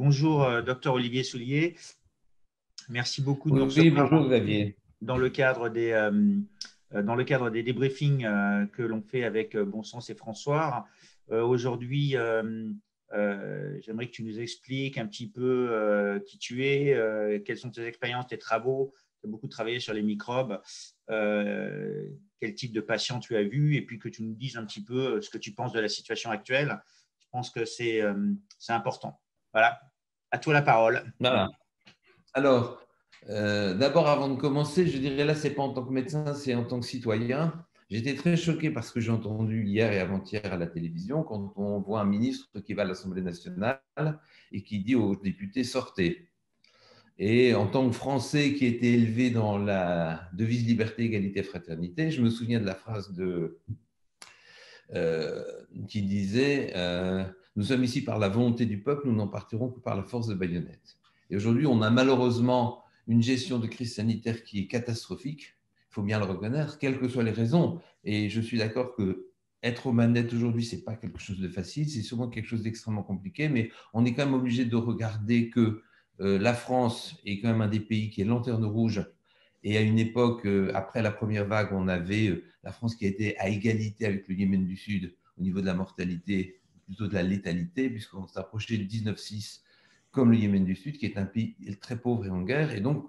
Bonjour, docteur Olivier Soulier. Merci beaucoup de nous Oui, recevoir bonjour Xavier. dans le cadre des débriefings que l'on fait avec Bon Sens et François. Aujourd'hui, j'aimerais que tu nous expliques un petit peu qui tu es, quelles sont tes expériences, tes travaux. Tu as beaucoup travaillé sur les microbes, quel type de patient tu as vu, et puis que tu nous dises un petit peu ce que tu penses de la situation actuelle. Je pense que c'est important. Voilà, à toi la parole. Voilà. Alors, d'abord, avant de commencer, je dirais là, ce n'est pas en tant que médecin, c'est en tant que citoyen. J'étais très choqué par ce que j'ai entendu hier et avant-hier à la télévision quand on voit un ministre qui va à l'Assemblée nationale et qui dit aux députés sortez. Et en tant que Français qui était élevé dans la devise liberté, égalité, fraternité, je me souviens de la phrase qui disait nous sommes ici par la volonté du peuple, nous n'en partirons que par la force de baïonnette. Et aujourd'hui, on a malheureusement une gestion de crise sanitaire qui est catastrophique, il faut bien le reconnaître, quelles que soient les raisons. Et je suis d'accord que être aux manettes aujourd'hui, ce n'est pas quelque chose de facile, c'est souvent quelque chose d'extrêmement compliqué, mais on est quand même obligé de regarder que la France est quand même un des pays qui est lanterne rouge. Et à une époque, après la première vague, on avait la France qui était à égalité avec le Yémen du Sud au niveau de la mortalité, plutôt de la létalité, puisqu'on s'approchait de 19,6 comme le Yémen du Sud, qui est un pays très pauvre et en guerre. Et donc,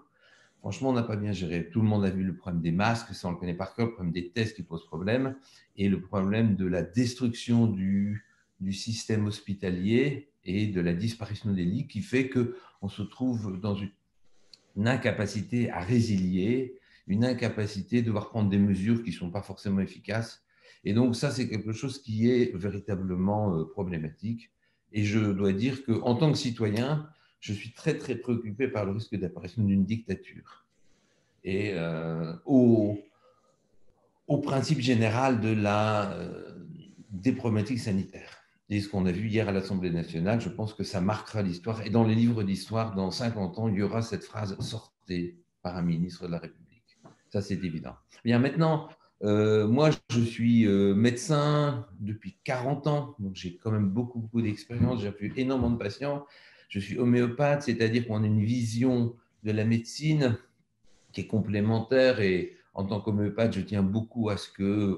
franchement, on n'a pas bien géré. Tout le monde a vu le problème des masques, ça on le connaît par cœur, le problème des tests qui pose problème, et le problème de la destruction du système hospitalier et de la disparition des lits qui fait qu'on se trouve dans une incapacité à résilier, une incapacité de devoir prendre des mesures qui ne sont pas forcément efficaces. Et donc ça, c'est quelque chose qui est véritablement problématique. Et je dois dire qu'en tant que citoyen, je suis très, très préoccupé par le risque d'apparition d'une dictature et au principe général des problématiques sanitaires. Et ce qu'on a vu hier à l'Assemblée nationale, je pense que ça marquera l'histoire. Et dans les livres d'histoire, dans 50 ans, il y aura cette phrase « sortez » par un ministre de la République. Ça, c'est évident. Bien, maintenant, moi, je suis médecin depuis 40 ans, donc j'ai quand même beaucoup, beaucoup d'expérience. J'ai vu énormément de patients. Je suis homéopathe, c'est-à-dire qu'on a une vision de la médecine qui est complémentaire. Et en tant qu'homéopathe, je tiens beaucoup à ce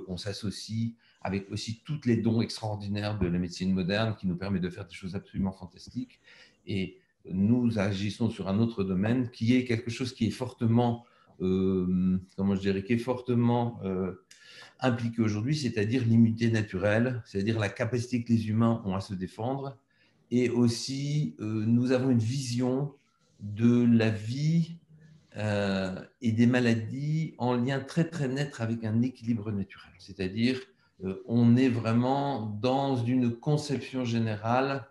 qu'on s'associe avec aussi tous les dons extraordinaires de la médecine moderne qui nous permet de faire des choses absolument fantastiques. Et nous agissons sur un autre domaine qui est quelque chose qui est fortement, comment je dirais, qui est fortement impliqué aujourd'hui, c'est-à-dire l'immunité naturelle, c'est-à-dire la capacité que les humains ont à se défendre. Et aussi, nous avons une vision de la vie et des maladies en lien très très net avec un équilibre naturel. C'est-à-dire, on est vraiment dans une conception générale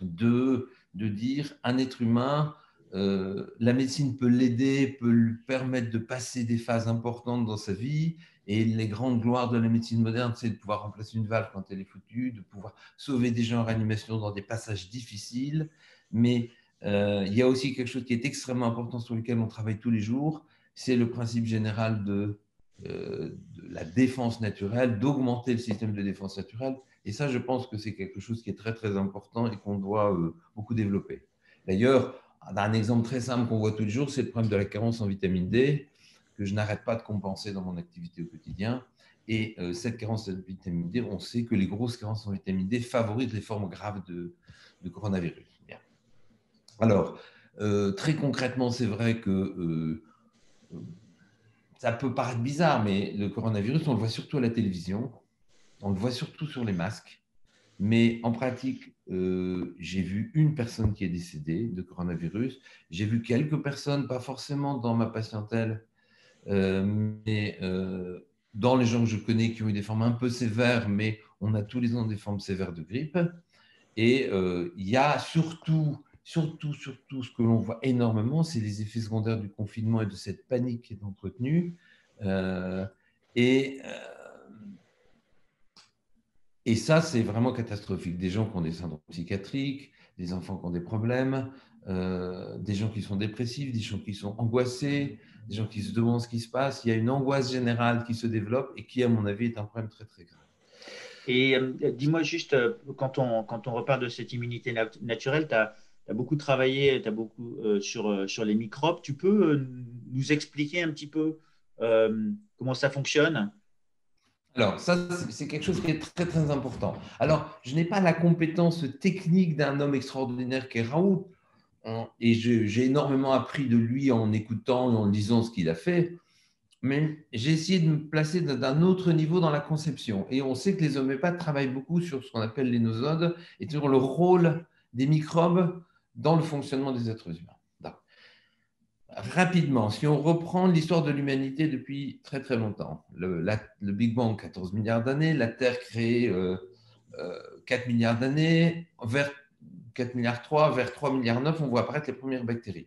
de dire un être humain, la médecine peut l'aider, peut lui permettre de passer des phases importantes dans sa vie. Et les grandes gloires de la médecine moderne, c'est de pouvoir remplacer une valve quand elle est foutue, de pouvoir sauver des gens en réanimation dans des passages difficiles. Mais il y a aussi quelque chose qui est extrêmement important sur lequel on travaille tous les jours, c'est le principe général de la défense naturelle, d'augmenter le système de défense naturelle. Et ça, je pense que c'est quelque chose qui est très, très important et qu'on doit beaucoup développer. D'ailleurs, un exemple très simple qu'on voit tous les jours, c'est le problème de la carence en vitamine D, que je n'arrête pas de compenser dans mon activité au quotidien. Et cette carence en vitamine D, on sait que les grosses carences en vitamine D favorisent les formes graves de coronavirus. Bien. Alors, très concrètement, c'est vrai que ça peut paraître bizarre, mais le coronavirus, on le voit surtout à la télévision, on le voit surtout sur les masques. Mais en pratique, j'ai vu une personne qui est décédée de coronavirus. J'ai vu quelques personnes, pas forcément dans ma patientèle, mais dans les gens que je connais qui ont eu des formes un peu sévères, mais on a tous les ans des formes sévères de grippe. Et il y a surtout, ce que l'on voit énormément, c'est les effets secondaires du confinement et de cette panique qui est entretenue. Et ça, c'est vraiment catastrophique. Des gens qui ont des syndromes psychiatriques, des enfants qui ont des problèmes, des gens qui sont dépressifs, des gens qui sont angoissés, des gens qui se demandent ce qui se passe. Il y a une angoisse générale qui se développe et qui, à mon avis, est un problème très, très grave. Et dis-moi juste, quand on reparle de cette immunité naturelle, tu as as beaucoup travaillé, t'as beaucoup, sur les microbes. Tu peux nous expliquer un petit peu comment ça fonctionne? Alors, ça, c'est quelque chose qui est très, très important. Alors, je n'ai pas la compétence technique d'un homme extraordinaire qui est Raoult, hein, et j'ai énormément appris de lui en écoutant et en lisant ce qu'il a fait, mais j'ai essayé de me placer d'un autre niveau dans la conception. Et on sait que les homéopathes travaillent beaucoup sur ce qu'on appelle les nosodes et sur le rôle des microbes dans le fonctionnement des êtres humains. Rapidement, si on reprend l'histoire de l'humanité depuis très très longtemps, le Big Bang, 14 milliards d'années, la Terre créée 4 milliards d'années, vers 4 milliards 3, vers 3 milliards 9, on voit apparaître les premières bactéries.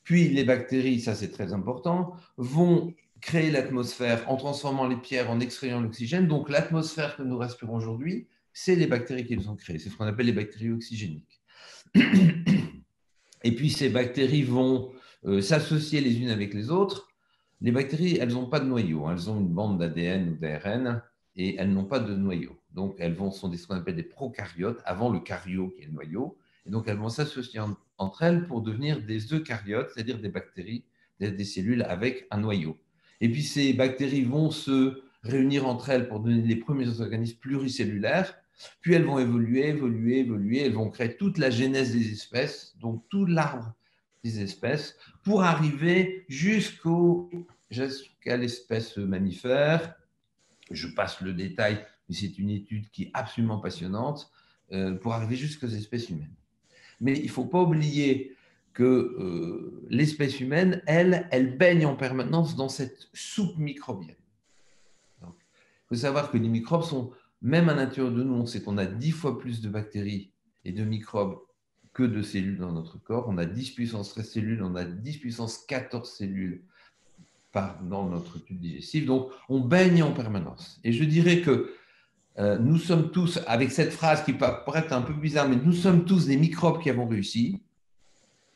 Puis les bactéries, ça c'est très important, vont créer l'atmosphère en transformant les pierres, en extrayant l'oxygène. Donc l'atmosphère que nous respirons aujourd'hui, c'est les bactéries qui les ont créées. C'est ce qu'on appelle les bactéries oxygéniques. Et puis ces bactéries vont s'associer les unes avec les autres. Les bactéries, elles n'ont pas de noyau. Elles ont une bande d'ADN ou d'ARN et elles n'ont pas de noyau. Donc elles sont ce qu'on appelle des prokaryotes, avant le karyo qui est le noyau. Et donc elles vont s'associer entre elles pour devenir des eucaryotes, c'est-à-dire des bactéries, des cellules avec un noyau. Et puis ces bactéries vont se réunir entre elles pour donner les premiers organismes pluricellulaires. Puis elles vont évoluer, évoluer, évoluer. Elles vont créer toute la genèse des espèces, donc tout l'arbre des espèces, pour arriver jusqu'à l'espèce mammifère. Je passe le détail, mais c'est une étude qui est absolument passionnante, pour arriver jusqu'aux espèces humaines. Mais il ne faut pas oublier que l'espèce humaine, elle baigne en permanence dans cette soupe microbienne. Il faut savoir que les microbes sont, même à l'intérieur de nous, on sait qu'on a 10 fois plus de bactéries et de microbes que de cellules dans notre corps. On a 10 puissance 13 cellules, on a 10 puissance 14 cellules dans notre tube digestif. Donc, on baigne en permanence. Et je dirais que nous sommes tous, avec cette phrase qui paraît un peu bizarre, mais nous sommes tous des microbes qui avons réussi.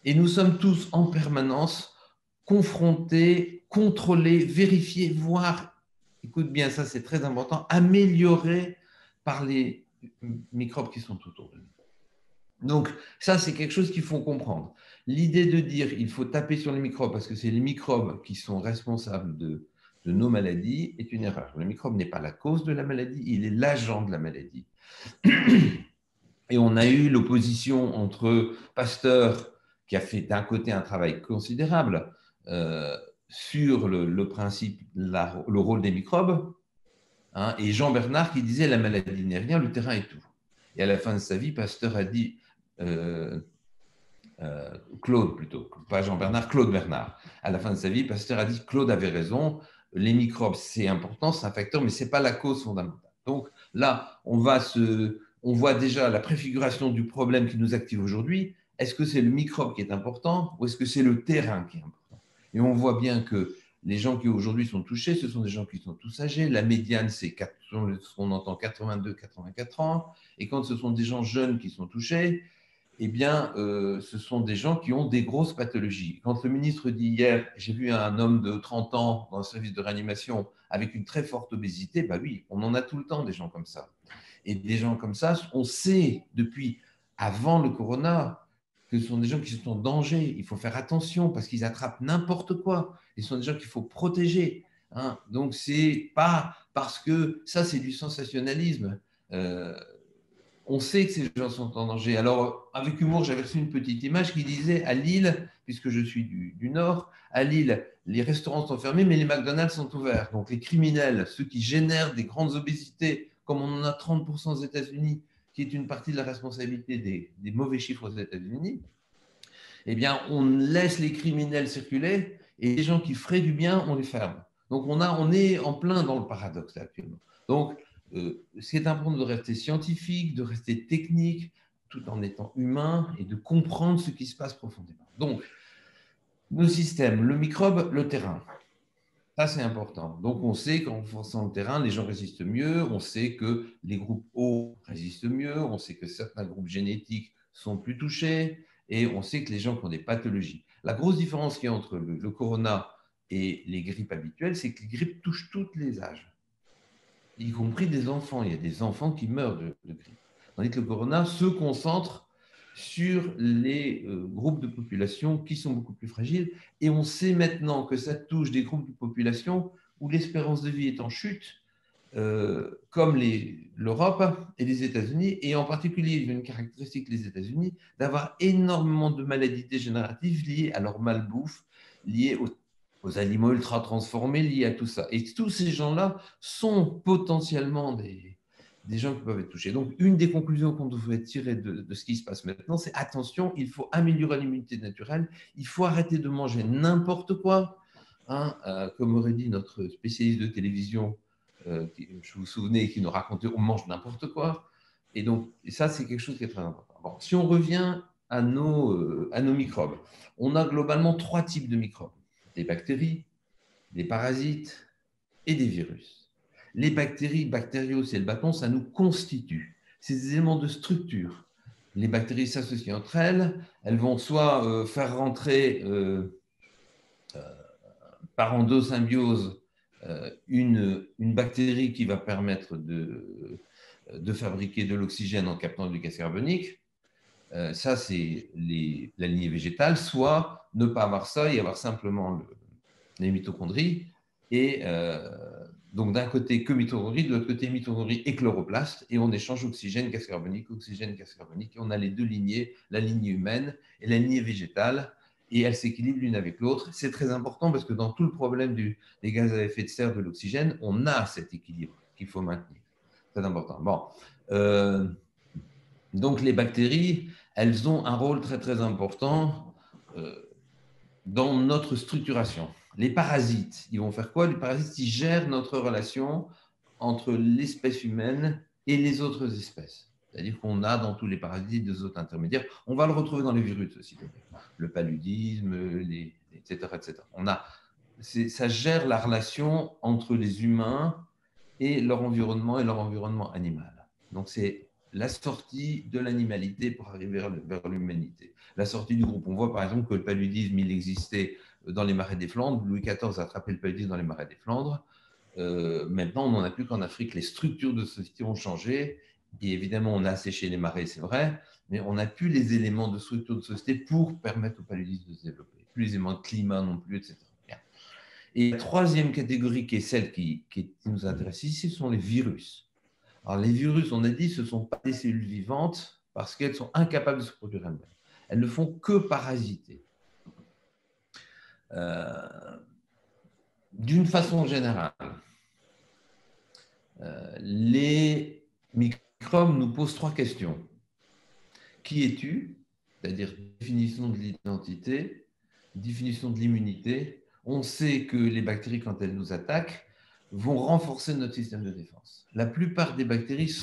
Et nous sommes tous en permanence confrontés, contrôlés, vérifiés, voire, écoute bien, ça c'est très important, améliorés par les microbes qui sont autour de nous. Donc ça c'est quelque chose qu'il faut comprendre. L'idée de dire il faut taper sur les microbes parce que c'est les microbes qui sont responsables de nos maladies est une erreur. Le microbe n'est pas la cause de la maladie, il est l'agent de la maladie. Et on a eu l'opposition entre Pasteur, qui a fait d'un côté un travail considérable sur le principe, le rôle des microbes, hein, et Jean Bernard qui disait la maladie n'est rien, le terrain est tout. Et à la fin de sa vie, Pasteur a dit, Claude plutôt, pas Jean Bernard, Claude Bernard. À la fin de sa vie, Pasteur a dit Claude avait raison, les microbes c'est important, c'est un facteur, mais ce n'est pas la cause fondamentale. Donc là, on voit déjà la préfiguration du problème qui nous active aujourd'hui. Est-ce que c'est le microbe qui est important ou est-ce que c'est le terrain qui est important? Et on voit bien que les gens qui aujourd'hui sont touchés, ce sont des gens qui sont tous âgés. La médiane, c'est on entend 82, 84 ans. Et quand ce sont des gens jeunes qui sont touchés, eh bien, ce sont des gens qui ont des grosses pathologies. Quand le ministre dit hier, j'ai vu un homme de 30 ans dans le service de réanimation avec une très forte obésité, bah oui, on en a tout le temps des gens comme ça. Et des gens comme ça, on sait depuis avant le corona que ce sont des gens qui sont en danger. Il faut faire attention parce qu'ils attrapent n'importe quoi. Ce sont des gens qu'il faut protéger. Hein. Donc, c'est pas parce que ça, c'est du sensationnalisme. On sait que ces gens sont en danger. Alors, avec humour, j'avais reçu une petite image qui disait à Lille, puisque je suis du Nord, à Lille, les restaurants sont fermés, mais les McDonald's sont ouverts. Donc, les criminels, ceux qui génèrent des grandes obésités, comme on en a 30% aux États-Unis, qui est une partie de la responsabilité des mauvais chiffres aux États-Unis, eh bien, on laisse les criminels circuler et les gens qui feraient du bien, on les ferme. Donc, on est en plein dans le paradoxe actuellement. Donc, c'est important de rester scientifique, de rester technique, tout en étant humain et de comprendre ce qui se passe profondément. Donc, nos systèmes, le microbe, le terrain. Ça, c'est important. Donc, on sait qu'en forçant le terrain, les gens résistent mieux. On sait que les groupes O résistent mieux. On sait que certains groupes génétiques sont plus touchés. Et on sait que les gens qui ont des pathologies. La grosse différence qu'il y a entre le corona et les grippes habituelles, c'est que les grippes touchent tous les âges, y compris des enfants. Il y a des enfants qui meurent de grippe. Tandis que le corona se concentre sur les groupes de population qui sont beaucoup plus fragiles. Et on sait maintenant que ça touche des groupes de population où l'espérance de vie est en chute, comme l'Europe et les États-Unis, et en particulier, il y a une caractéristique des États-Unis, d'avoir énormément de maladies dégénératives liées à leur malbouffe, liées aux aliments ultra transformés, liées à tout ça. Et tous ces gens-là sont potentiellement des gens qui peuvent être touchés. Donc, une des conclusions qu'on devrait tirer de ce qui se passe maintenant, c'est attention, il faut améliorer l'immunité naturelle, il faut arrêter de manger n'importe quoi. Hein, comme aurait dit notre spécialiste de télévision, je vous souvenez, qui nous racontait on mange n'importe quoi. Et donc, ça, c'est quelque chose qui est très important. Bon, si on revient à nos microbes, on a globalement 3 types de microbes. Des bactéries, des parasites et des virus. Les bactéries, bactériaux, c'est le bâton, ça nous constitue. C'est des éléments de structure. Les bactéries s'associent entre elles. Elles vont soit faire rentrer par endosymbiose une bactérie qui va permettre de fabriquer de l'oxygène en captant du gaz carbonique. Ça, c'est la lignée végétale. Soit ne pas avoir ça et avoir simplement les mitochondries. Et donc, d'un côté, que mitochondries, de l'autre côté, mitochondries et chloroplaste. Et on échange oxygène, gaz carbonique, oxygène, gaz carbonique. Et on a les 2 lignées, la lignée humaine et la lignée végétale. Et elles s'équilibrent l'une avec l'autre. C'est très important parce que dans tout le problème des gaz à effet de serre, de l'oxygène, on a cet équilibre qu'il faut maintenir. C'est important. Bon. Donc, les bactéries, elles ont un rôle très, très important dans notre structuration. Les parasites, ils vont faire quoi? Les parasites, ils gèrent notre relation entre l'espèce humaine et les autres espèces. C'est-à-dire qu'on a dans tous les parasites des hôtes intermédiaires. On va le retrouver dans les virus aussi, le paludisme, etc., etc. Ça gère la relation entre les humains et leur environnement animal. Donc, c'est la sortie de l'animalité pour arriver vers l'humanité. La sortie du groupe. On voit par exemple que le paludisme, il existait dans les marais des Flandres. Louis XIV a attrapé le paludisme dans les marais des Flandres. Maintenant, on n'en a plus qu'en Afrique. Les structures de société ont changé. Et évidemment, on a asséché les marais, c'est vrai, mais on n'a plus les éléments de structure de société pour permettre au paludisme de se développer. Plus les éléments de climat non plus, etc. Et la troisième catégorie, qui est celle qui nous intéresse ici, ce sont les virus. Alors, les virus, on a dit, ce ne sont pas des cellules vivantes parce qu'elles sont incapables de se produire elles-mêmes. Elles ne font que parasiter. D'une façon générale, les microbes nous posent 3 questions. Qui es-tu? C'est-à-dire définition de l'identité, définition de l'immunité. On sait que les bactéries, quand elles nous attaquent, vont renforcer notre système de défense. La plupart des bactéries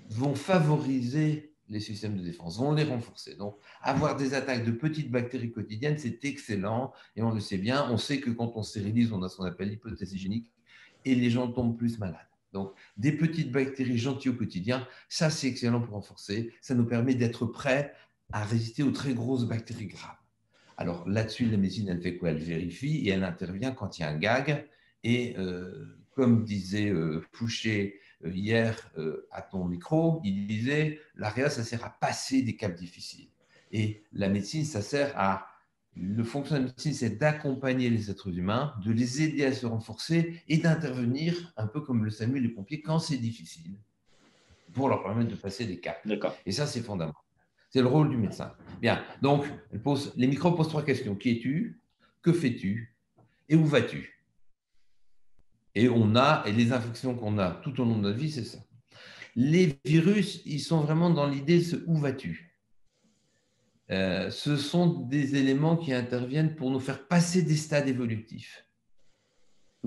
vont favoriser les systèmes de défense, vont les renforcer. Donc, avoir des attaques de petites bactéries quotidiennes, c'est excellent, et on le sait bien. On sait que quand on stérilise, on a ce qu'on appelle l'hypothèse hygiénique, et les gens tombent plus malades. Donc, des petites bactéries gentilles au quotidien, ça, c'est excellent pour renforcer. Ça nous permet d'être prêts à résister aux très grosses bactéries graves. Alors, là-dessus, la médecine, elle fait quoi? Elle vérifie et elle intervient quand il y a un gag. Et comme disait Fouché hier à ton micro, il disait, l'AREA, ça sert à passer des caps difficiles. Et la médecine, ça sert à... Le fonctionnement de la médecine, c'est d'accompagner les êtres humains, de les aider à se renforcer et d'intervenir, un peu comme le SAMU et les pompiers, quand c'est difficile, pour leur permettre de passer des caps. Et ça, c'est fondamental. C'est le rôle du médecin. Bien, donc, les microbes posent 3 questions. Qui es-tu? Que fais-tu? Et où vas-tu? Et les infections qu'on a tout au long de notre vie, c'est ça. Les virus, ils sont vraiment dans l'idée de où vas-tu? Ce sont des éléments qui interviennent pour nous faire passer des stades évolutifs,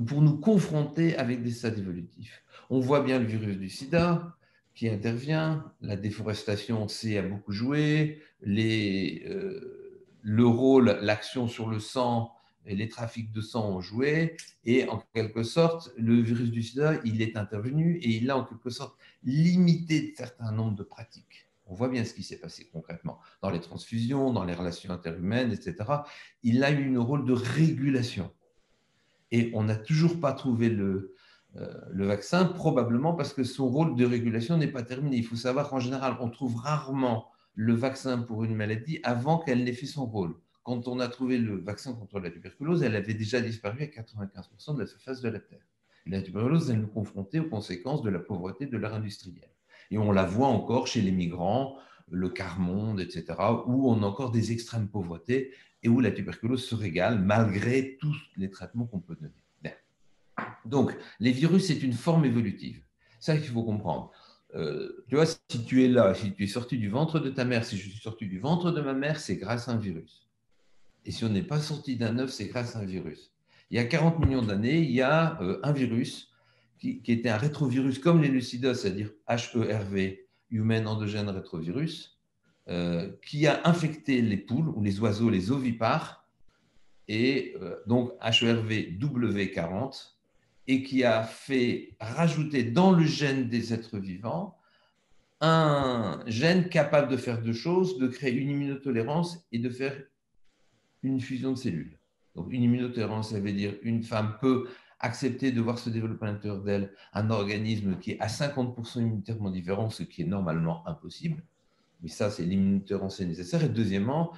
pour nous confronter avec des stades évolutifs. On voit bien le virus du sida qui intervient, la déforestation, a beaucoup joué, le rôle, l'action sur le sang et les trafics de sang ont joué, et en quelque sorte, le virus du sida, il est intervenu et il a en quelque sorte limité un certain nombre de pratiques. On voit bien ce qui s'est passé concrètement dans les transfusions, dans les relations interhumaines, etc. Il a eu un rôle de régulation. Et on n'a toujours pas trouvé le vaccin, probablement parce que son rôle de régulation n'est pas terminé. Il faut savoir qu'en général, on trouve rarement le vaccin pour une maladie avant qu'elle n'ait fait son rôle. Quand on a trouvé le vaccin contre la tuberculose, elle avait déjà disparu à 95% de la surface de la Terre. Et la tuberculose, elle nous confrontait aux conséquences de la pauvreté de l'ère industrielle. Et on la voit encore chez les migrants, le quart-monde, etc., où on a encore des extrêmes pauvretés et où la tuberculose se régale malgré tous les traitements qu'on peut donner. Donc, les virus, c'est une forme évolutive. C'est ça qu'il faut comprendre. Tu vois, si tu es là, si tu es sorti du ventre de ta mère, si je suis sorti du ventre de ma mère, c'est grâce à un virus. Et si on n'est pas sorti d'un œuf, c'est grâce à un virus. Il y a 40 millions d'années, il y a un virus qui était un rétrovirus comme les lucidos, c'est-à-dire HERV, Human Endogène Retrovirus, qui a infecté les poules ou les oiseaux, les ovipares, et donc HERV W40, et qui a fait rajouter dans le gène des êtres vivants un gène capable de faire deux choses, de créer une immunotolérance et de faire une fusion de cellules. Donc une immunotolérance, ça veut dire une femme peut accepter de voir se développer à l'intérieur d'elle un organisme qui est à 50% immunitairement différent, ce qui est normalement impossible. Mais ça, c'est l'immunotolérance nécessaire. Et deuxièmement,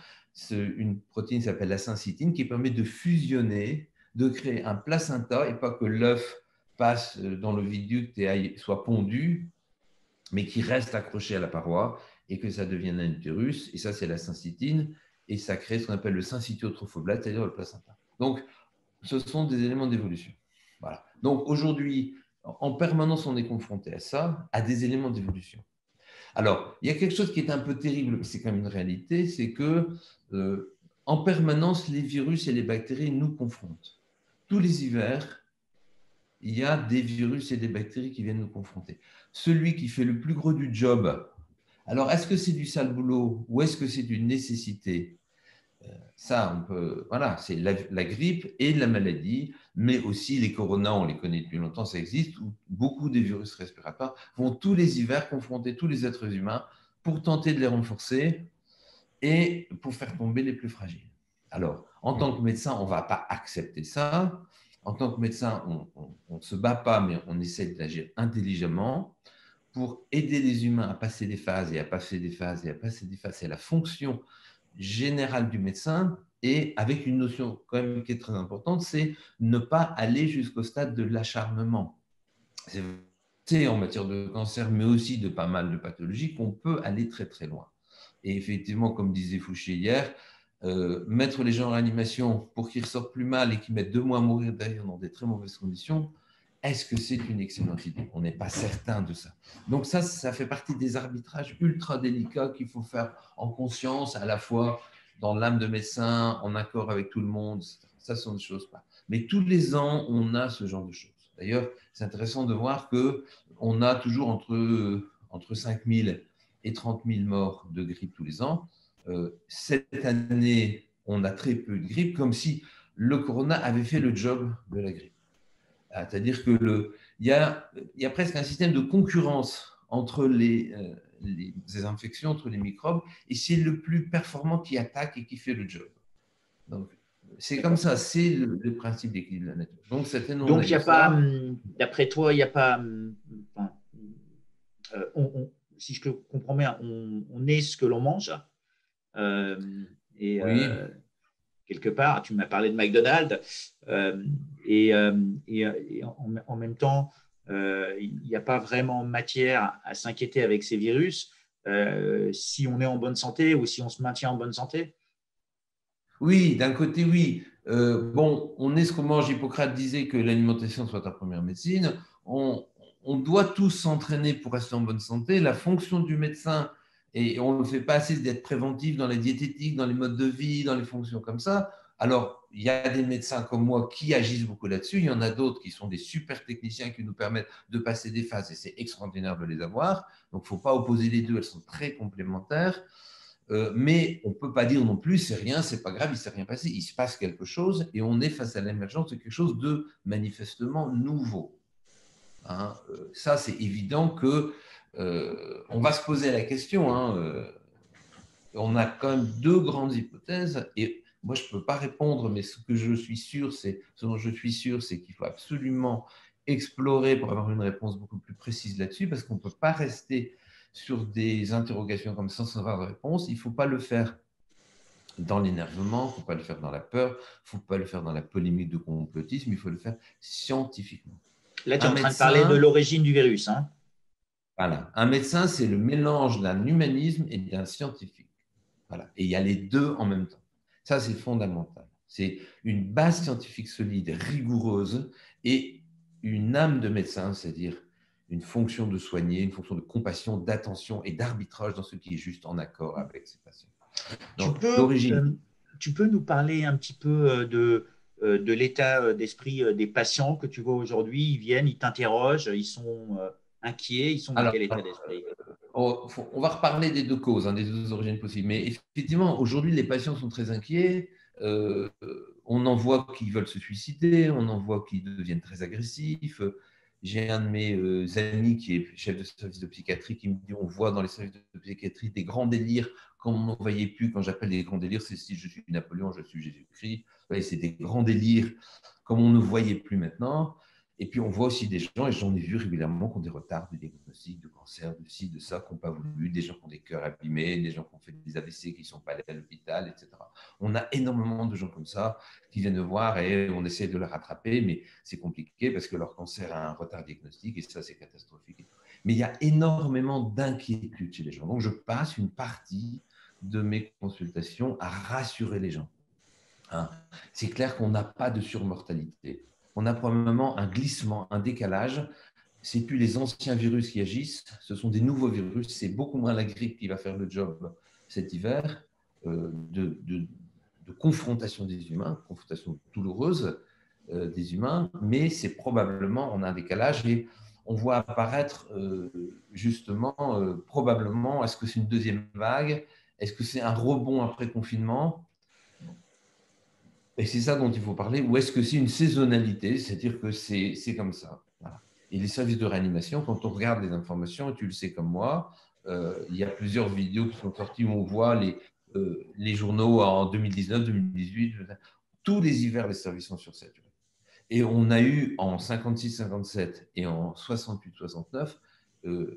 une protéine qui s'appelle la syncytine qui permet de fusionner, de créer un placenta et pas que l'œuf passe dans le viaduc et soit pondu, mais qui reste accroché à la paroi et que ça devienne un utérus. Et ça, c'est la syncytine. Et ça crée ce qu'on appelle le syncytiotrophoblaste, c'est-à-dire le placenta. Donc, ce sont des éléments d'évolution. Voilà. Donc, aujourd'hui, en permanence, on est confronté à ça, à des éléments d'évolution. Alors, il y a quelque chose qui est un peu terrible, mais c'est quand même une réalité, c'est que en permanence, les virus et les bactéries nous confrontent. Tous les hivers, il y a des virus et des bactéries qui viennent nous confronter. Celui qui fait le plus gros du job, alors est-ce que c'est du sale boulot ou est-ce que c'est une nécessité? Ça, on peut, voilà, c'est la grippe et la maladie, mais aussi les coronas, on les connaît depuis longtemps, ça existe, où beaucoup des virus respiratoires vont tous les hivers confronter tous les êtres humains pour tenter de les renforcer et pour faire tomber les plus fragiles. Alors, en tant que médecin, on ne va pas accepter ça. En tant que médecin, on ne se bat pas, mais on essaie d'agir intelligemment pour aider les humains à passer des phases et à passer des phases et à passer des phases. C'est la fonction générale du médecin, et avec une notion quand même qui est très importante, c'est ne pas aller jusqu'au stade de l'acharnement. C'est en matière de cancer, mais aussi de pas mal de pathologies, qu'on peut aller très très loin. Et effectivement, comme disait Fouché hier, mettre les gens en réanimation pour qu'ils ressortent plus mal et qu'ils mettent 2 mois à mourir derrière dans des très mauvaises conditions, est-ce que c'est une excellente idée? On n'est pas certain de ça. Donc ça fait partie des arbitrages ultra délicats qu'il faut faire en conscience, à la fois dans l'âme de médecin, en accord avec tout le monde, etc. Ça sont des choses pas. Mais tous les ans, on a ce genre de choses. D'ailleurs, c'est intéressant de voir qu'on a toujours entre 5 000 et 30 000 morts de grippe tous les ans. Cette année, on a très peu de grippe, comme si le corona avait fait le job de la grippe. C'est-à-dire qu'il y a presque un système de concurrence entre les infections, entre les microbes, et c'est le plus performant qui attaque et qui fait le job. Donc, c'est comme ça, c'est le principe d'équilibre de la nature. Donc, il n'y a pas, d'après toi, il n'y a pas, enfin, si je comprends bien, on est ce que l'on mange. Oui. Quelque part, tu m'as parlé de McDonald's, et en même temps, il n'y a pas vraiment matière à s'inquiéter avec ces virus si on est en bonne santé ou si on se maintient en bonne santé. Oui, d'un côté, oui. Bon, on est ce qu'on mange. Hippocrate disait que l'alimentation soit ta première médecine. On doit tous s'entraîner pour rester en bonne santé. La fonction du médecin, et on ne le fait pas assez, d'être préventif dans les diététiques, dans les modes de vie, dans les fonctions comme ça. Alors, il y a des médecins comme moi qui agissent beaucoup là-dessus. Il y en a d'autres qui sont des super techniciens qui nous permettent de passer des phases, et c'est extraordinaire de les avoir. Donc, il ne faut pas opposer les deux, elles sont très complémentaires. Mais on ne peut pas dire non plus, c'est rien, c'est pas grave, il ne s'est rien passé. Il se passe quelque chose et on est face à l'émergence de quelque chose de manifestement nouveau. Hein, ça, c'est évident que on va se poser la question. Hein, on a quand même 2 grandes hypothèses et moi, je ne peux pas répondre, mais ce dont je suis sûr, c'est qu'il faut absolument explorer pour avoir une réponse beaucoup plus précise là-dessus, parce qu'on ne peut pas rester sur des interrogations comme ça sans avoir de réponse. Il ne faut pas le faire dans l'énervement, il ne faut pas le faire dans la peur, il ne faut pas le faire dans la polémique de complotisme, il faut le faire scientifiquement. Là, tu es Un en train de parler de médecin, l'origine du virus. Hein. voilà, un médecin, c'est le mélange d'un humanisme et d'un scientifique. Voilà. Et il y a les deux en même temps. Ça, c'est fondamental. C'est une base scientifique solide, rigoureuse, et une âme de médecin, c'est-à-dire une fonction de soigner, une fonction de compassion, d'attention et d'arbitrage dans ce qui est juste en accord avec ses patients. Tu Donc, peux, l'origine. tu peux nous parler un petit peu de l'état d'esprit des patients que tu vois aujourd'hui. Ils viennent, ils t'interrogent, ils sont inquiets, ils sont dans Alors, quel état d'esprit? on va reparler des deux causes, hein, des deux origines possibles. Mais effectivement, aujourd'hui, les patients sont très inquiets. Euh, on en voit qui veulent se suicider, on en voit qui deviennent très agressifs. J'ai un de mes amis qui est chef de service de psychiatrie qui me dit on voit dans les services de psychiatrie des grands délires comme on n'en voyait plus. Quand j'appelle des grands délires, c'est si je suis Napoléon, je suis Jésus-Christ. C'est des grands délires comme on ne voyait plus maintenant. Et puis, on voit aussi des gens, et j'en ai vu régulièrement, qui ont des retards de diagnostic, de cancer, de ci, de ça, qui n'ont pas voulu, des gens qui ont des cœurs abîmés, des gens qui ont fait des AVC, qui ne sont pas allés à l'hôpital, etc. On a énormément de gens comme ça qui viennent nous voir et on essaie de les rattraper, mais c'est compliqué parce que leur cancer a un retard diagnostique et ça, c'est catastrophique. Et tout. Mais il y a énormément d'inquiétude chez les gens. Donc, je passe une partie de mes consultations à rassurer les gens. Hein. C'est clair qu'on n'a pas de surmortalité. On a probablement un glissement, un décalage. Ce n'est plus les anciens virus qui agissent, ce sont des nouveaux virus. C'est beaucoup moins la grippe qui va faire le job cet hiver de confrontation des humains, confrontation douloureuse des humains, mais c'est probablement, on a un décalage et on voit apparaître justement, probablement, est-ce que c'est une deuxième vague? Est-ce que c'est un rebond après confinement? Et c'est ça dont il faut parler. Ou est-ce que c'est une saisonnalité, c'est-à-dire que c'est comme ça. Voilà. Et les services de réanimation, quand on regarde les informations, et tu le sais comme moi, il y a plusieurs vidéos qui sont sorties où on voit les journaux en 2019, 2018. Tous les hivers, les services sont sursaturés. Et on a eu en 56-57 et en 68-69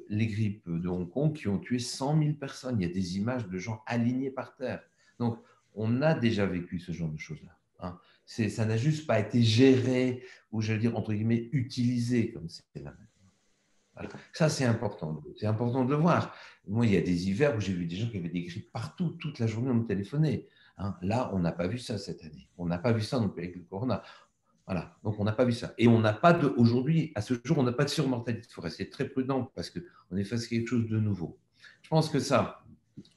les grippes de Hong Kong qui ont tué 100 000 personnes. Il y a des images de gens alignés par terre. Donc, on a déjà vécu ce genre de choses-là. Hein. Ça n'a juste pas été géré ou, j'allais dire, entre guillemets, utilisé comme c'est là maintenant. Voilà. Ça, c'est important. C'est important de le voir. Moi, il y a des hivers où j'ai vu des gens qui avaient des grippes partout, toute la journée, on me téléphonait. Hein. Là, on n'a pas vu ça cette année. On n'a pas vu ça non plus avec le corona. Voilà, donc on n'a pas vu ça. Et on n'a pas de, aujourd'hui, à ce jour, on n'a pas de surmortalité. Il faut rester très prudent parce qu'on est face à quelque chose de nouveau. Je pense que ça,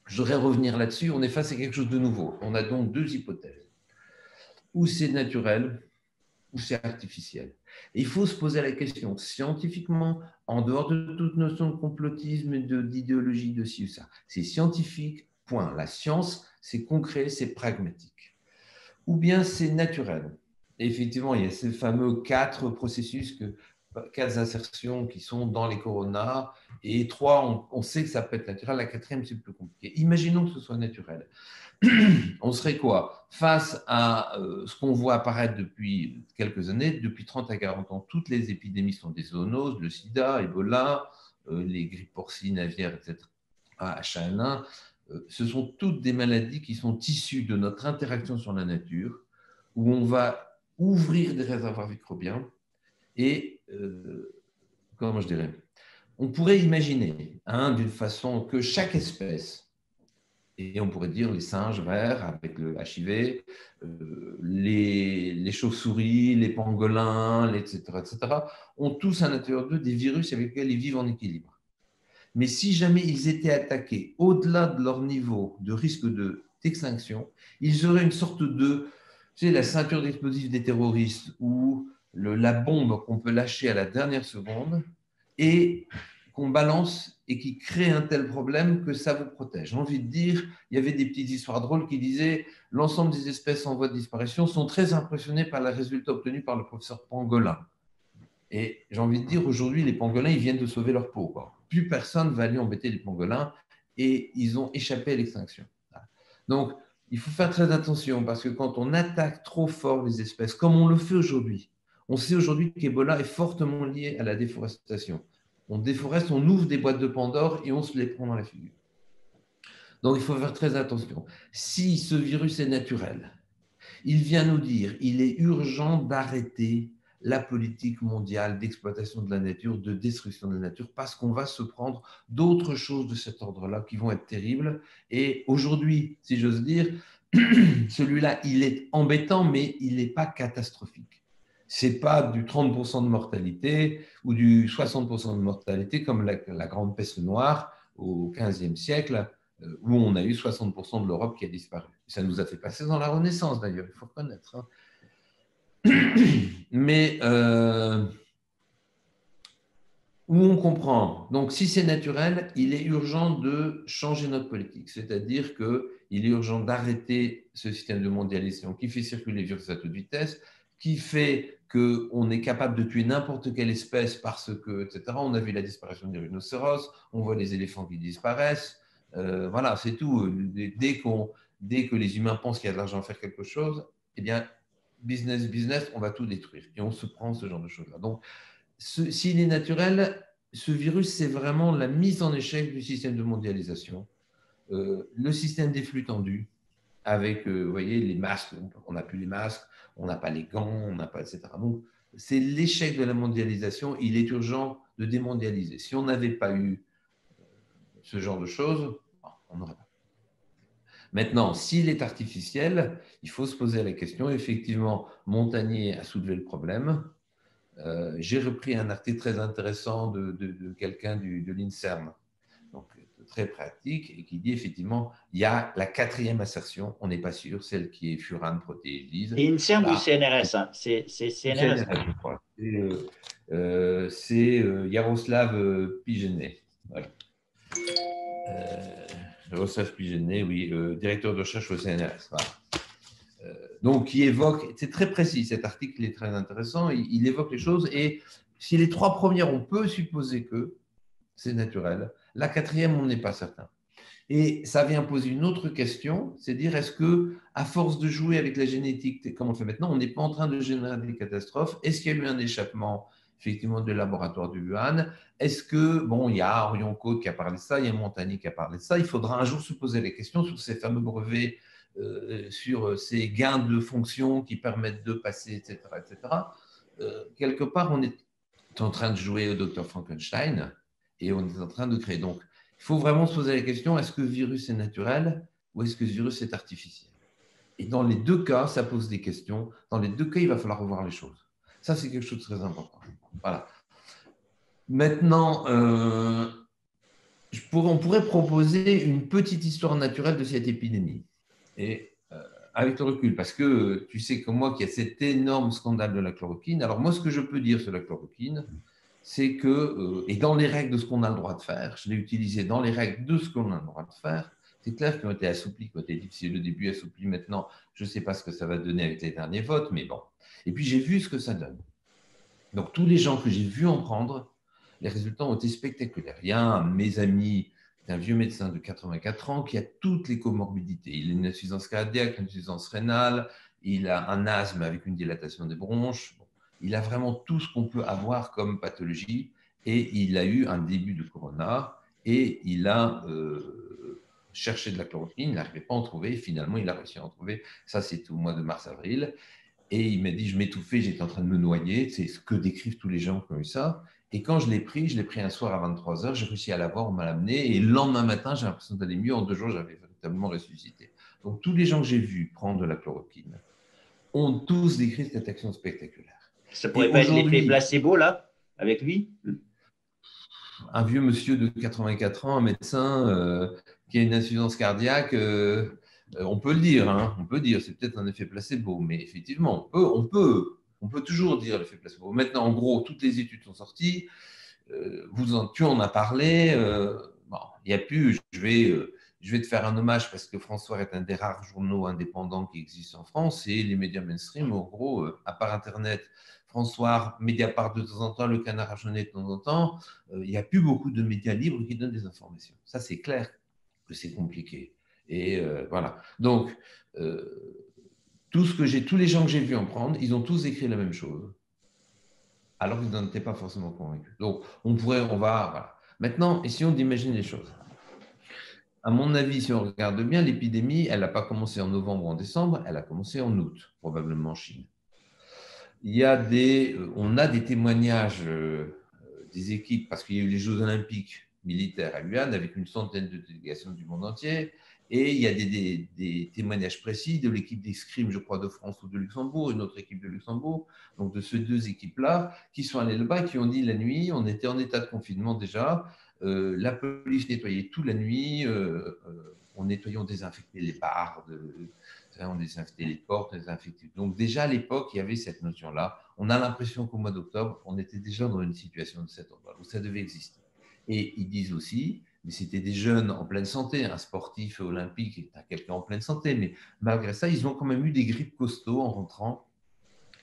je voudrais revenir là-dessus, on est face à quelque chose de nouveau. On a donc deux hypothèses. Ou c'est naturel, ou c'est artificiel. Et il faut se poser la question, scientifiquement, en dehors de toute notion de complotisme et d'idéologie de ci ou ça, c'est scientifique, point. La science, c'est concret, c'est pragmatique. Ou bien c'est naturel. Et effectivement, il y a ces fameux 4 processus, 4 insertions qui sont dans les coronas, et 3, on sait que ça peut être naturel, la 4e, c'est plus compliqué. Imaginons que ce soit naturel. On serait quoi? Face à ce qu'on voit apparaître depuis quelques années, depuis 30 à 40 ans, toutes les épidémies sont des zoonoses, le sida, Ebola, les grippes porcines, aviaires, etc., H1N1, ce sont toutes des maladies qui sont issues de notre interaction sur la nature, où on va ouvrir des réservoirs microbiens et, comment je dirais, on pourrait imaginer d'une façon que chaque espèce, et on pourrait dire les singes verts avec le HIV, les chauves-souris, les pangolins, etc., ont tous à l'intérieur d'eux des virus avec lesquels ils vivent en équilibre. Mais si jamais ils étaient attaqués au-delà de leur niveau de risque d'extinction, ils auraient une sorte de, tu sais, la ceinture d'explosifs des terroristes ou la bombe qu'on peut lâcher à la dernière seconde et qu'on balance et qui crée un tel problème que ça vous protège. J'ai envie de dire, il y avait des petites histoires drôles qui disaient l'ensemble des espèces en voie de disparition sont très impressionnés par les résultats obtenus par le professeur Pangolin. Et j'ai envie de dire, aujourd'hui, les pangolins, ils viennent de sauver leur peau. Quoi. Plus personne va aller embêter les pangolins et ils ont échappé à l'extinction. Donc, il faut faire très attention parce que quand on attaque trop fort les espèces, comme on le fait aujourd'hui, On sait aujourd'hui qu'Ebola est fortement lié à la déforestation. On déforeste, on ouvre des boîtes de Pandore et on se les prend dans la figure. Donc, il faut faire très attention. Si ce virus est naturel, il vient nous dire qu'il est urgent d'arrêter la politique mondiale d'exploitation de la nature, de destruction de la nature, parce qu'on va se prendre d'autres choses de cet ordre-là qui vont être terribles. Et aujourd'hui, si j'ose dire, celui-là, il est embêtant, mais il n'est pas catastrophique. Ce n'est pas du 30% de mortalité ou du 60% de mortalité comme la grande peste noire au XVe siècle, où on a eu 60% de l'Europe qui a disparu. Ça nous a fait passer dans la Renaissance, d'ailleurs, il faut reconnaître. Hein. Mais où on comprend, donc si c'est naturel, il est urgent de changer notre politique, c'est-à-dire qu'il est urgent d'arrêter ce système de mondialisation qui fait circuler les virus à toute vitesse, qui fait qu'on est capable de tuer n'importe quelle espèce parce que, etc. On a vu la disparition des rhinocéros, on voit les éléphants qui disparaissent, voilà, c'est tout. Dès que les humains pensent qu'il y a de l'argent à faire quelque chose, eh bien, business, on va tout détruire. Et on se prend ce genre de choses-là. Donc, s'il est naturel, ce virus, c'est vraiment la mise en échec du système de mondialisation. Le système des flux tendus, avec, vous voyez, les masques, on n'a plus les masques, on n'a pas les gants, on n'a pas, etc. Donc, c'est l'échec de la mondialisation. Il est urgent de démondialiser. Si on n'avait pas eu ce genre de choses, on n'aurait pas. Maintenant, s'il est artificiel, il faut se poser la question. Effectivement, Montagnier a soulevé le problème. J'ai repris un article très intéressant de quelqu'un de l'INSERM, donc très pratique, et qui dit effectivement, il y a la quatrième assertion, on n'est pas sûr, celle qui est Furane Protéolise. Et INSERM ou CNRS, hein? C'est CNRS. CNRS, je crois. C'est Yaroslav Pigenet. Voilà. Yaroslav Pigenet, oui, directeur de recherche au CNRS. Voilà. Donc, qui évoque, c'est très précis, cet article est très intéressant, il évoque les choses, et si les trois premières, on peut supposer que c'est naturel, la quatrième, on n'est pas certain. Et ça vient poser une autre question, c'est dire, est-ce que, à force de jouer avec la génétique, comme on fait maintenant, on n'est pas en train de générer des catastrophes? Est-ce qu'il y a eu un échappement, effectivement, du laboratoire du Wuhan? Est-ce que, bon, il y a Orion Côte qui a parlé de ça, il y a Montagnier qui a parlé de ça, il faudra un jour se poser les questions sur ces fameux brevets, sur ces gains de fonction qui permettent de passer, etc. Quelque part, on est en train de jouer au Dr Frankenstein et on est en train de créer. Donc, il faut vraiment se poser la question, est-ce que le virus est naturel ou est-ce que le virus est artificiel? Et dans les deux cas, ça pose des questions. Dans les deux cas, il va falloir revoir les choses. Ça, c'est quelque chose de très important. Voilà. Maintenant, on pourrait proposer une petite histoire naturelle de cette épidémie. Et avec le recul, parce que tu sais comme moi qu'il y a cet énorme scandale de la chloroquine. Alors moi, ce que je peux dire sur la chloroquine, c'est que, et dans les règles de ce qu'on a le droit de faire, je l'ai utilisé dans les règles de ce qu'on a le droit de faire, c'est clair qu'ils ont été assouplis, qui ont été difficiles au début, assouplis maintenant. Je ne sais pas ce que ça va donner avec les derniers votes, mais bon. Et puis j'ai vu ce que ça donne. Donc tous les gens que j'ai vus en prendre, les résultats ont été spectaculaires. Il y a un de mes amis, un vieux médecin de 84 ans qui a toutes les comorbidités. Il a une insuffisance cardiaque, une insuffisance rénale, il a un asthme avec une dilatation des bronches. Il a vraiment tout ce qu'on peut avoir comme pathologie et il a eu un début de corona et il a cherché de la chloroquine, il n'arrivait pas à en trouver. Finalement, il a réussi à en trouver. Ça, c'est au mois de mars-avril. Et il m'a dit, je m'étouffais, j'étais en train de me noyer. C'est ce que décrivent tous les gens qui ont eu ça. Et quand je l'ai pris un soir à 23 h, j'ai réussi à l'avoir, on m'a l'amené. Et le lendemain matin, j'ai l'impression d'aller mieux. En 2 jours, j'avais véritablement ressuscité. Donc, tous les gens que j'ai vus prendre de la chloroquine ont tous décrit cette action spectaculaire. Ça pourrait pas être l'effet placebo, là, avec lui? Un vieux monsieur de 84 ans, un médecin qui a une insuffisance cardiaque, on peut le dire, hein, on peut dire, c'est peut-être un effet placebo, mais effectivement, on peut toujours dire l'effet placebo. Maintenant, en gros, toutes les études sont sorties, tu en as parlé, bon, il n'y a plus, je vais te faire un hommage parce que François est un des rares journaux indépendants qui existent en France et les médias mainstream, en gros, à part Internet, François, Mediapart de temps en temps, Le Canard enchaîné de temps en temps, il n'y a plus beaucoup de médias libres qui donnent des informations. Ça, c'est clair que c'est compliqué. Et voilà. Donc, tous les gens que j'ai vus en prendre, ils ont tous écrit la même chose. alors qu'ils n'en étaient pas forcément convaincus. Donc, voilà. Maintenant, essayons d'imaginer les choses. À mon avis, si on regarde bien, l'épidémie, elle n'a pas commencé en novembre ou en décembre, elle a commencé en août, probablement en Chine. On a des témoignages des équipes, parce qu'il y a eu les Jeux olympiques militaires à Wuhan avec une centaine de délégations du monde entier, et il y a des témoignages précis de l'équipe d'escrime, je crois, de France ou de Luxembourg, une autre équipe de Luxembourg, donc de ces deux équipes-là, qui sont allées là-bas, qui ont dit la nuit, on était en état de confinement déjà, la police nettoyait toute la nuit, on nettoyait, on désinfectait les bars, on désinfectait les portes, on désinfectait. Donc déjà à l'époque, il y avait cette notion-là. On a l'impression qu'au mois d'octobre, on était déjà dans une situation de cet ordre, où ça devait exister. Et ils disent aussi, mais c'était des jeunes en pleine santé, un sportif olympique est quelqu'un en pleine santé, mais malgré ça, ils ont quand même eu des grippes costauds en rentrant.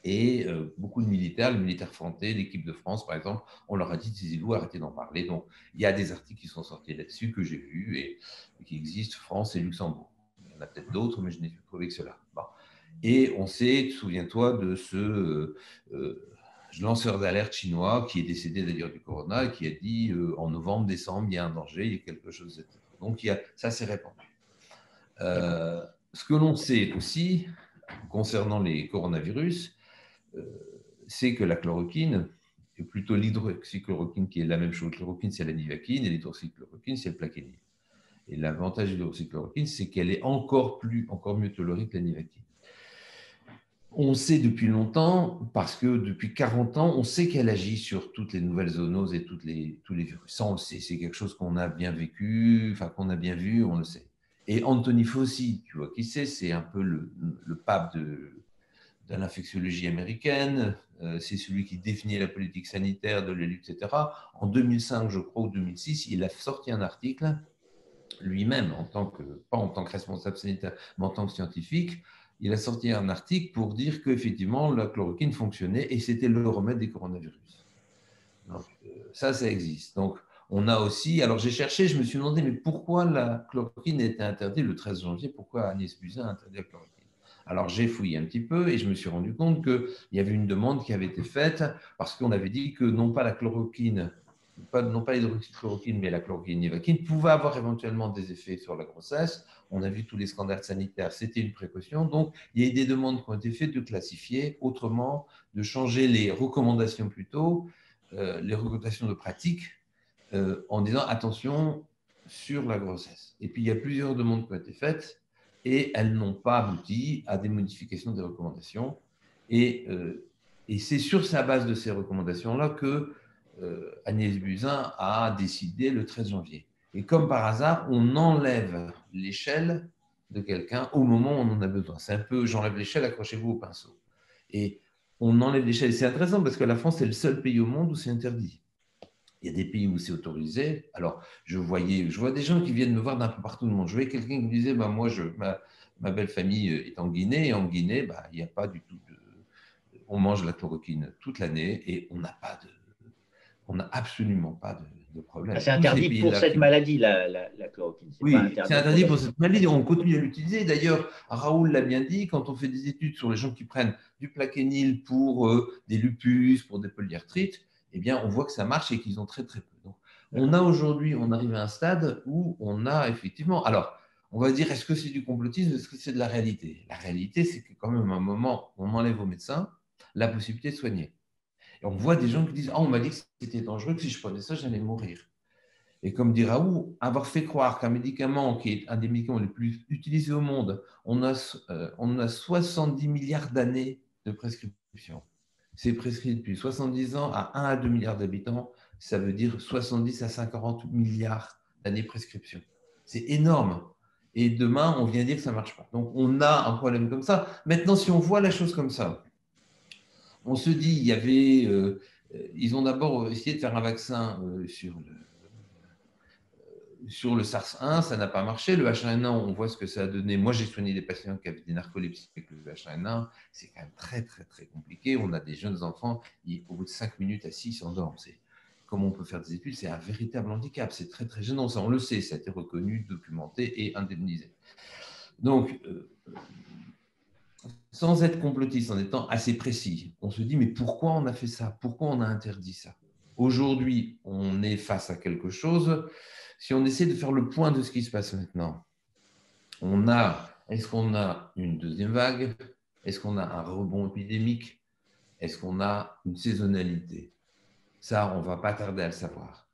Et beaucoup de militaires, les militaires français, l'équipe de France, par exemple, on leur a dit, taisez-vous, arrêtez d'en parler. Donc, il y a des articles qui sont sortis là-dessus que j'ai vus et qui existent, France et Luxembourg. Il y en a peut-être d'autres, mais je n'ai trouvé que cela. Bon. Et on sait, souviens-toi, de ce lanceur d'alerte chinois qui est décédé d'ailleurs du corona et qui a dit en novembre, décembre, il y a un danger, il y a quelque chose, etc. Donc, ça s'est répandu. Ce que l'on sait aussi concernant les coronavirus, c'est que la chloroquine, et plutôt l'hydroxychloroquine, qui est la même chose. La chloroquine, c'est la nivaquine, et l'hydroxychloroquine, c'est le plaquenil. Et l'avantage de l'hydroxychloroquine, c'est qu'elle est encore mieux tolérée que la nivaquine. On sait depuis longtemps, parce que depuis 40 ans, on sait qu'elle agit sur toutes les nouvelles zoonoses et tous les virus. Ça, on le sait. C'est quelque chose qu'on a bien vécu, enfin qu'on a bien vu, on le sait. Et Anthony Fauci, tu vois qui c'est un peu le pape de l'infectiologie américaine, c'est celui qui définit la politique sanitaire de l'élu, etc. En 2005, je crois, ou 2006, il a sorti un article, lui-même, pas en tant que responsable sanitaire, mais en tant que scientifique, il a sorti un article pour dire qu'effectivement, la chloroquine fonctionnait et c'était le remède des coronavirus. Donc, ça existe. Donc, on a aussi, alors j'ai cherché, je me suis demandé, mais pourquoi la chloroquine était interdite le 13 janvier? Pourquoi Agnès Buzyn a interdit la chloroquine? Alors, j'ai fouillé un petit peu et je me suis rendu compte qu'il y avait une demande qui avait été faite parce qu'on avait dit que non pas la chloroquine, non pas l'hydroxychloroquine, mais la chloroquine nivaquine pouvait avoir éventuellement des effets sur la grossesse. On a vu tous les scandales sanitaires, c'était une précaution. Donc, il y a eu des demandes qui ont été faites de classifier autrement, de changer les recommandations plutôt, les recommandations de pratique, en disant attention sur la grossesse. Et puis, il y a plusieurs demandes qui ont été faites et elles n'ont pas abouti à des modifications des recommandations. Et c'est sur sa base de ces recommandations-là que Agnès Buzyn a décidé le 13 janvier. Et comme par hasard, on enlève l'échelle de quelqu'un au moment où on en a besoin. C'est un peu, j'enlève l'échelle, accrochez-vous au pinceau. Et on enlève l'échelle. C'est intéressant parce que la France est le seul pays au monde où c'est interdit. Il y a des pays où c'est autorisé. Alors, je vois des gens qui viennent me voir d'un peu partout dans le monde. Je voyais quelqu'un qui me disait, bah, moi, ma belle famille est en Guinée, et en Guinée, bah, il n'y a pas du tout on mange la chloroquine toute l'année et on n'a absolument pas de problème. C'est Tous ces interdit pour pays-là cette maladie, la chloroquine. C'est pas Oui, c'est interdit pour interdit la... pour cette maladie. On continue à l'utiliser. D'ailleurs, Raoul l'a bien dit, quand on fait des études sur les gens qui prennent du plaquenil pour des lupus, pour des polyarthrites, eh bien, on voit que ça marche et qu'ils ont très, très peu. Donc, on arrive à un stade où on a effectivement. Alors, on va dire, est-ce que c'est du complotisme, est-ce que c'est de la réalité? La réalité, c'est que quand même, à un moment, on enlève aux médecins la possibilité de soigner. Et on voit des gens qui disent, on m'a dit que c'était dangereux, que si je prenais ça, j'allais mourir. Et comme dit Raoult, avoir fait croire qu'un médicament qui est un des médicaments les plus utilisés au monde, on a 70 milliards d'années de prescription. C'est prescrit depuis 70 ans à 1 à 2 milliards d'habitants, ça veut dire 70 à 50 milliards d'années de prescription. C'est énorme. Et demain, on vient dire que ça ne marche pas. Donc, on a un problème comme ça. Maintenant, si on voit la chose comme ça, on se dit, ils ont d'abord essayé de faire un vaccin sur le SARS-1, ça n'a pas marché. Le H1N1, on voit ce que ça a donné. Moi, j'ai soigné des patients qui avaient des narcolepsies avec le H1N1. C'est quand même très, très, très compliqué. On a des jeunes enfants, au bout de 5 minutes assis, ils s'endorment. Comment on peut faire des études? C'est un véritable handicap. C'est très, très gênant. Ça, on le sait. Ça a été reconnu, documenté et indemnisé. Donc, sans être complotiste, en étant assez précis, on se dit, mais pourquoi on a fait ça? Pourquoi on a interdit ça? Aujourd'hui, on est face à quelque chose. Si on essaie de faire le point de ce qui se passe maintenant, est-ce qu'on a une deuxième vague? Est-ce qu'on a un rebond épidémique? Est-ce qu'on a une saisonnalité? Ça, on ne va pas tarder à le savoir.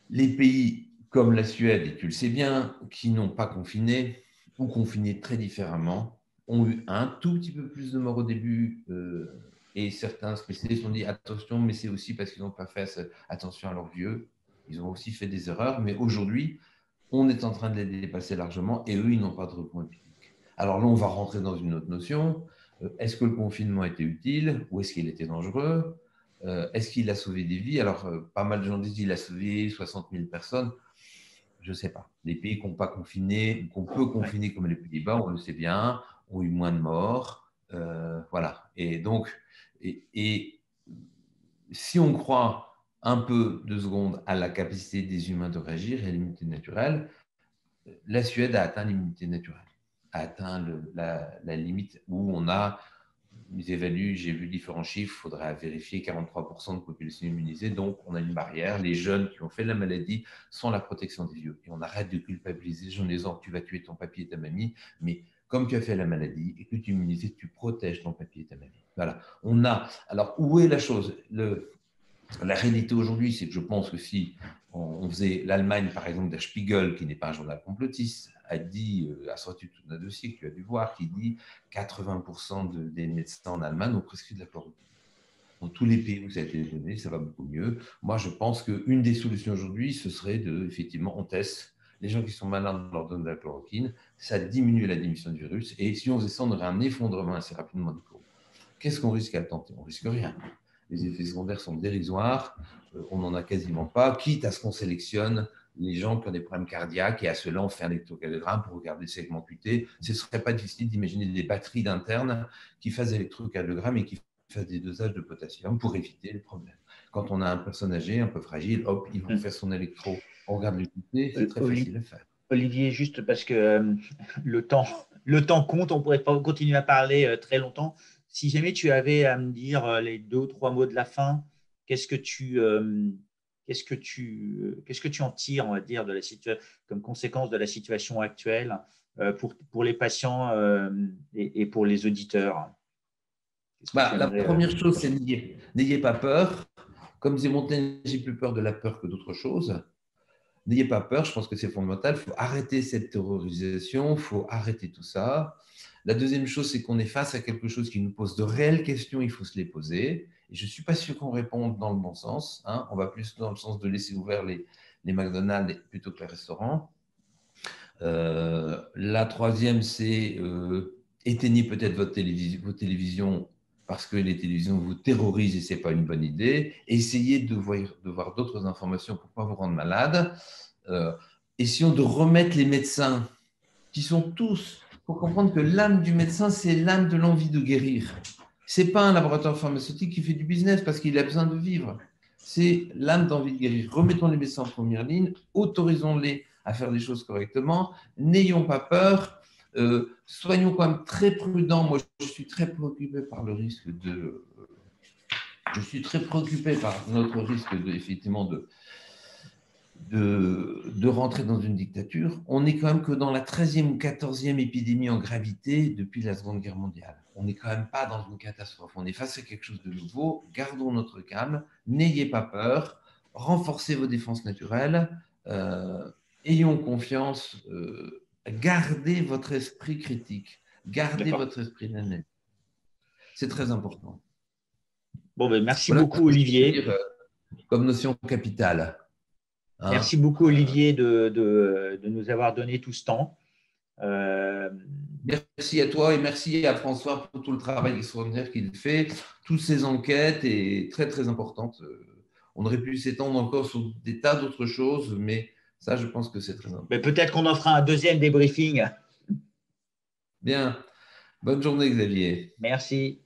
Les pays comme la Suède, et tu le sais bien, qui n'ont pas confiné ou confiné très différemment, ont eu un tout petit peu plus de morts au début. Et certains spécialistes ont dit attention, mais c'est aussi parce qu'ils n'ont pas fait attention à leurs vieux. Ils ont aussi fait des erreurs, mais aujourd'hui, on est en train de les dépasser largement et eux, ils n'ont pas de rebond épidémique. Alors là, on va rentrer dans une autre notion. Est-ce que le confinement était utile ou est-ce qu'il était dangereux? Est-ce qu'il a sauvé des vies? Alors, pas mal de gens disent qu'il a sauvé 60 000 personnes. Je ne sais pas. Les pays qui n'ont pas confiné, qu'on peut confiner comme les Pays-Bas, on le sait bien, ont eu moins de morts. Voilà. Et donc, si on croit un peu 2 secondes à la capacité des humains de réagir et à l'immunité naturelle, la Suède a atteint l'immunité naturelle, a atteint la limite où on a, ils évaluent, j'ai vu différents chiffres, il faudra vérifier 43% de population immunisée, donc on a une barrière. Les jeunes qui ont fait la maladie sont la protection des vieux. Et on arrête de culpabiliser les gens en disant tu vas tuer ton papy et ta mamie, mais comme tu as fait la maladie et que tu es immunisé, tu protèges ton papy et ta mamie. Voilà. Alors, où est la chose? La réalité aujourd'hui, c'est que je pense que si on faisait l'Allemagne, par exemple, Der Spiegel, qui n'est pas un journal complotiste, a dit, a sorti tout un dossier que tu as dû voir, qui dit 80% des médecins en Allemagne ont prescrit de la chloroquine. Dans tous les pays où ça a été donné, ça va beaucoup mieux. Moi, je pense qu'une des solutions aujourd'hui, ce serait effectivement, on teste. Les gens qui sont malades, on leur donne de la chloroquine. Ça diminue la démission du virus. Et si on faisait ça, on aurait un effondrement assez rapidement du cours. Qu'est-ce qu'on risque à tenter? On risque rien. Les effets secondaires sont dérisoires, on n'en a quasiment pas, quitte à ce qu'on sélectionne les gens qui ont des problèmes cardiaques et à ceux-là, on fait un électrocardiogramme pour regarder le segment QT. Ce ne serait pas difficile d'imaginer des batteries d'internes qui fassent l'électrocardiogramme et qui fassent des dosages de potassium pour éviter les problèmes. Quand on a un personne âgée, un peu fragile, hop, il faut faire son électro. On regarde le QT, c'est très facile à faire. Olivier, juste parce que le temps compte, on pourrait pas continuer à parler très longtemps. Si jamais tu avais à me dire les 2 ou 3 mots de la fin, qu'est-ce que tu en tires, on va dire, comme conséquence de la situation actuelle pour les patients et pour les auditeurs? La première chose, c'est n'ayez pas peur. Comme disait Montaigne, j'ai plus peur de la peur que d'autre chose. N'ayez pas peur, je pense que c'est fondamental. Il faut arrêter cette terrorisation, il faut arrêter tout ça. La deuxième chose, c'est qu'on est face à quelque chose qui nous pose de réelles questions, il faut se les poser. Et je ne suis pas sûr qu'on réponde dans le bon sens. On va plus dans le sens de laisser ouverts les McDonald's plutôt que les restaurants. La troisième, c'est éteignez peut-être vos télévisions parce que les télévisions vous terrorisent et ce n'est pas une bonne idée. Essayez de voir d'autres informations pour ne pas vous rendre malade. Essayons de remettre les médecins, qui sont tous, il faut comprendre que l'âme du médecin, c'est l'âme de l'envie de guérir. Ce n'est pas un laboratoire pharmaceutique qui fait du business parce qu'il a besoin de vivre. C'est l'âme d'envie de guérir. Remettons les médecins en première ligne, autorisons-les à faire des choses correctement, n'ayons pas peur, soyons quand même très prudents. Moi, je suis très préoccupé par le risque je suis très préoccupé par notre risque effectivement de rentrer dans une dictature. On n'est quand même que dans la 13e ou 14e épidémie en gravité depuis la Seconde Guerre mondiale. On n'est quand même pas dans une catastrophe. On est face à quelque chose de nouveau. Gardons notre calme. N'ayez pas peur. Renforcez vos défenses naturelles. Ayons confiance. Gardez votre esprit critique. Gardez votre esprit d'analyse. C'est très important. Bon, ben, merci beaucoup, Olivier. Comme notion capitale. Merci beaucoup, Olivier, de nous avoir donné tout ce temps. Merci à toi et merci à François pour tout le travail extraordinaire qu'il fait. Toutes ces enquêtes est très, très importante. On aurait pu s'étendre encore sur des tas d'autres choses, mais ça, je pense que c'est très important. Mais peut-être qu'on en fera un deuxième débriefing. Bien. Bonne journée, Xavier. Merci.